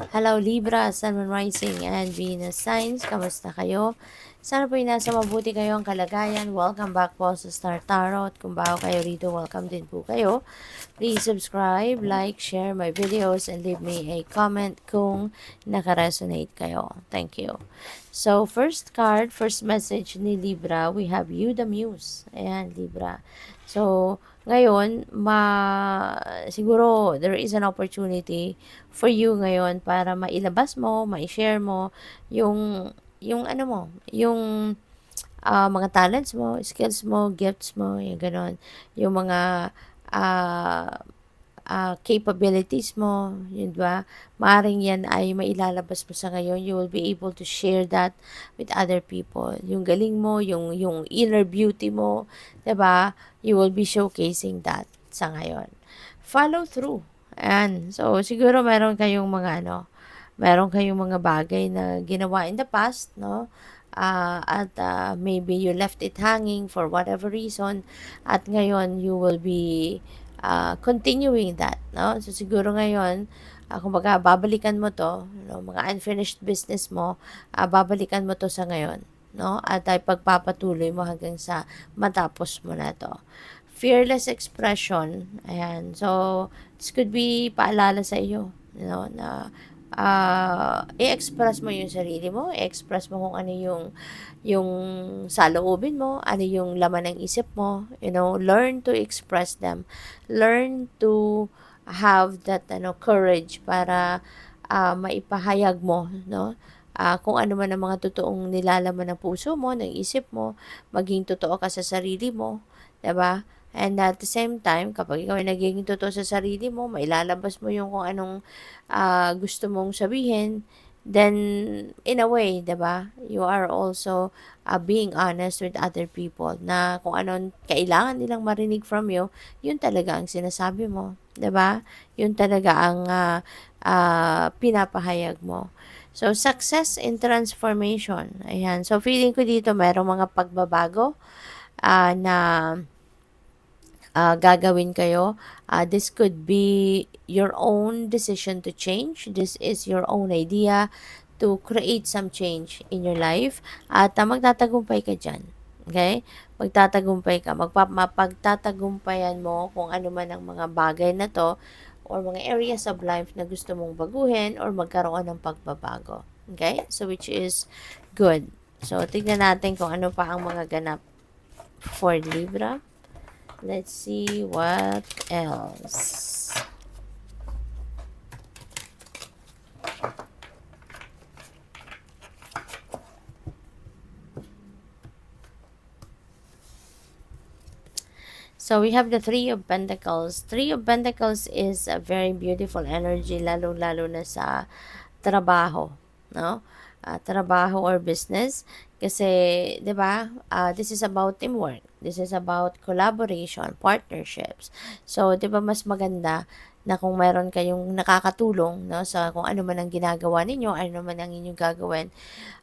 Hello Libra, Sun, Moon Rising, and Venus Signs. Kamusta kayo? Sana po nasa mabuti kayo ang kalagayan. Welcome back po sa Star Tarot. Kung bago kayo rito, welcome din po kayo. Please subscribe, like, share my videos, and leave me a comment kung nakaresonate kayo. Thank you. So, first card, first message ni Libra, we have you the Muse. Ayan, Libra. So, ngayon, siguro there is an opportunity for you ngayon para mailabas mo, ma-share mo yung ano mo, yung mga talents mo, skills mo, gifts mo, yung ganon. Yung mga uh, capabilities mo, yun ba? Maaring yan ay mailalabas mo sa ngayon. You will be able to share that with other people. Yung galing mo, yung inner beauty mo, diba? You will be showcasing that sa ngayon. Follow through. And so, siguro meron kayong mga bagay na ginawa in the past, no? Maybe you left it hanging for whatever reason, at ngayon you will be continuing that, no? So siguro ngayon, kumbaga babalikan mo to, no, mga unfinished business mo, babalikan mo to sa ngayon, no? At ay pagpapatuloy mo hanggang sa matapos mo na to. Fearless expression, ayan. So this could be paalala sa iyo, you know, na i-express mo yung sarili mo, i-express mo kung ano yung saloobin mo, ano yung laman ng isip mo, you know, learn to express them. Learn to have that courage para maipahayag mo, no? Kung ano man ang mga totoong nilalaman ng puso mo, ng isip mo, maging totoo ka sa sarili mo, 'di ba? And at the same time, kapag ikaw ay nagiging totoo sa sarili mo, mailalabas mo yung kung anong gusto mong sabihin, then in a way, 'di ba? You are also being honest with other people na kung anong kailangan nilang marinig from you, yun talaga ang sinasabi mo, 'di ba? Yun talaga ang pinapahayag mo. So, success in transformation. Ayan. So, feeling ko dito mayroong mga pagbabago na gagawin kayo. This could be your own decision to change. This is your own idea to create some change in your life. At magtatagumpay ka dyan. Okay? Magtatagumpay ka. Mapagtatagumpayan mo kung ano man ang mga bagay na to or mga areas of life na gusto mong baguhin or magkaroon ng pagbabago. Okay? So, which is good. So, tignan natin kung ano pa ang mga ganap for Libra. Let's see what else. So we have the Three of Pentacles. Three of Pentacles is a very beautiful energy, lalo-lalo na sa trabaho, no? Trabaho or business. Kasi, di ba, this is about teamwork. This is about collaboration, partnerships. So, di ba, mas maganda na kung meron kayong nakakatulong, no, sa kung ano man ang ginagawa ninyo, ano man ang inyong gagawin,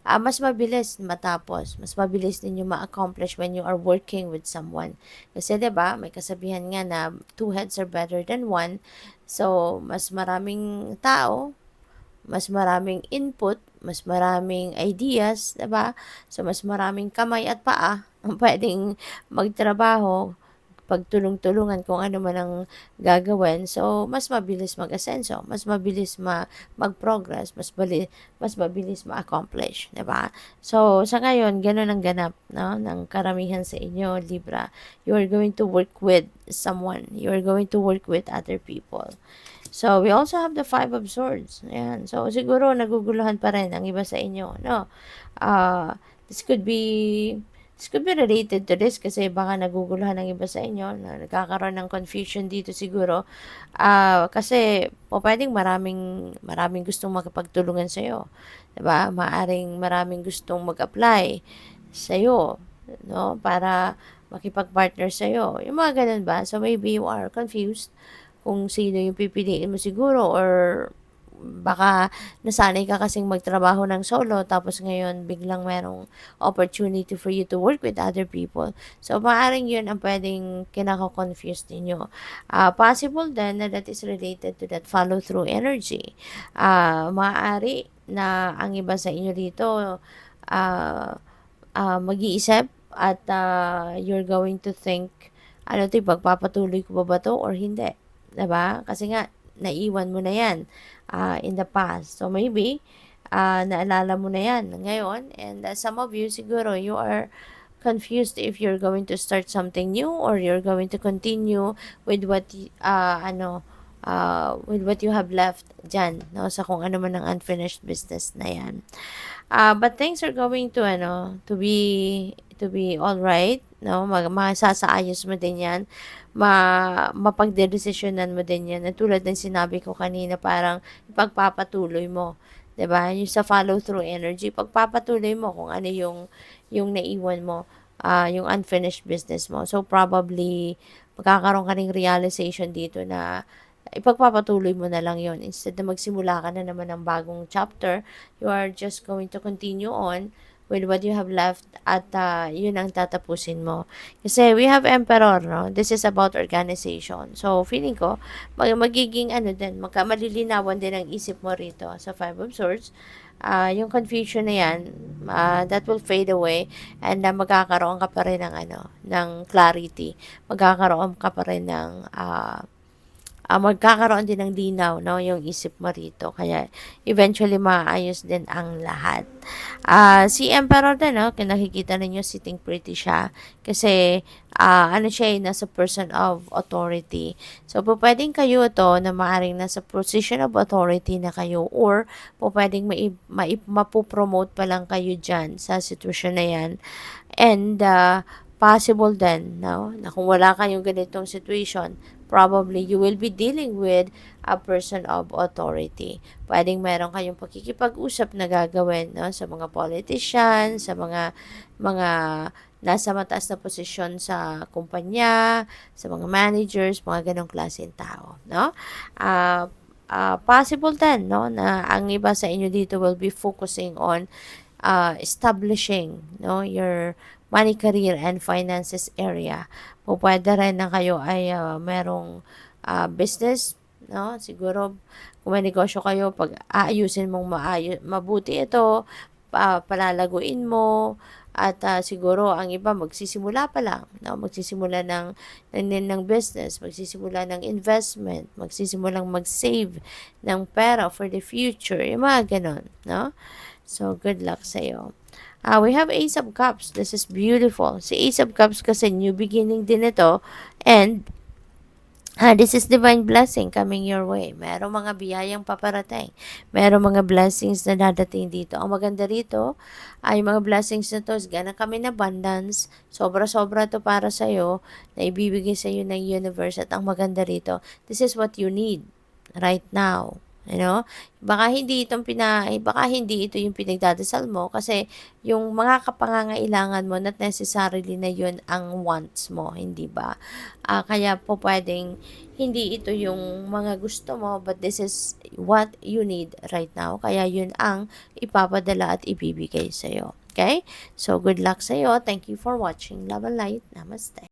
mas mabilis matapos, mas mabilis ninyo ma-accomplish when you are working with someone. Kasi 'di ba, may kasabihan nga na two heads are better than one. So, mas maraming tao, mas maraming input, mas maraming ideas, 'di ba? So, mas maraming kamay at paa ang pwedeng magtrabaho pagtulong-tulungan kung ano man ang gagawin. So, mas mabilis mag-asenso, mas mabilis mag-progress, mas mabilis ma-accomplish, 'di ba? So, sa ngayon, ganun ang ganap, no, ng karamihan sa inyo, Libra. You are going to work with someone. You are going to work with other people. So, we also have the Five of Swords. Ayan. So, siguro naguguluhan pa rin ang iba sa inyo, no? Uh, this could be related to this kasi baka naguguluhan ng iba sa inyo na nagkakaroon ng confusion dito siguro. Kasi pwedeng maraming gustong makipagtulungan sa iyo. 'Di ba? Maraming gustong mag-apply sa iyo, no? Para makipag-partner sa iyo. Yung mga ganun ba? So maybe you are confused kung sino yung pipiliin mo siguro or baka nasanay ka kasing magtrabaho ng solo tapos ngayon biglang merong opportunity for you to work with other people. So, maaaring yun ang pwedeng kinako-confuse ninyo. Possible then na that is related to that follow-through energy. Maaari na ang iba sa inyo dito ah, mag-iisip at you're going to think, ano 'to, pagpapatuloy ko ba 'to or hindi? 'Di ba? Kasi nga, naiwan mo na yan in the past. So, maybe, naalala mo na yan ngayon and some of you siguro you are confused if you're going to start something new or you're going to continue with with what you have left dyan, no? Sa kung ano man ang unfinished business na yan. But things are going to to be all right, no? Masasaayos mo din 'yan. Mapagdedesisyonan mo din 'yan. At tulad ng sinabi ko kanina, parang ipagpapatuloy mo, 'di ba? Yung sa follow through energy, pagpapatuloy mo kung ano yung naiwan mo, yung unfinished business mo. So probably magkakaroon ka ng realization dito na ipagpapatuloy mo na lang yon instead na magsimula ka na naman ng bagong chapter. You are just going to continue on with what you have left at yun ang tatapusin mo. Kasi we have emperor, no? This is about organization. So, feeling ko, magiging din, malilinawan din ang isip mo rito sa Five of Swords. Yung confusion na yan, that will fade away and magkakaroon ka pa rin ng clarity. Magkakaroon ka pa rin ng magkakaroon din ng linaw, no, yung isip mo rito. Kaya, eventually, maayos din ang lahat. Si Emperor din, no, nakikita ninyo, sitting pretty siya. Kasi, siya, nasa person of authority. So, pwedeng kayo to na maaring nasa position of authority na kayo or pwedeng mapupromote pa lang kayo dyan sa sitwasyon na yan. And, possible din, no, na kung wala kayong ganitong situation, probably you will be dealing with a person of authority. Pwedeng meron kayong pakikipag-usap na gagawin, no, sa mga politician, sa mga nasa mataas na posisyon sa kumpanya, sa mga managers, mga ganong klaseng tao, no? Possible din, no, na ang iba sa inyo dito will be focusing on establishing, no, your money, career, and finances area. Pwede rin na kayo ay merong business, no? Siguro, kung may negosyo kayo, pag aayusin mong mabuti ito, palalaguin mo, at siguro ang iba magsisimula pa lang, no? Magsisimula ng business, magsisimula ng investment, magsisimula mag-save ng pera for the future, yung mga ganon, no? So, good luck sa'yo. We have Ace of Cups. This is beautiful. Si Ace of Cups kasi new beginning din ito. And, this is divine blessing coming your way. Merong mga biyayang paparating. Merong mga blessings na dadating dito. Ang maganda rito, ay mga blessings na to, gana kami na abundance. Sobra-sobra to para sa'yo, na ibibigay sa'yo ng universe. At ang maganda rito, this is what you need right now. Baka hindi ito yung pinagdadasal mo kasi yung mga kapangangailangan mo, not necessarily na yun ang wants mo, hindi ba? Kaya po pwedeng hindi ito yung mga gusto mo, but this is what you need right now. Kaya yun ang ipapadala at ibibigay sa'yo. Okay? So, good luck sa'yo. Thank you for watching. Love and light. Namaste.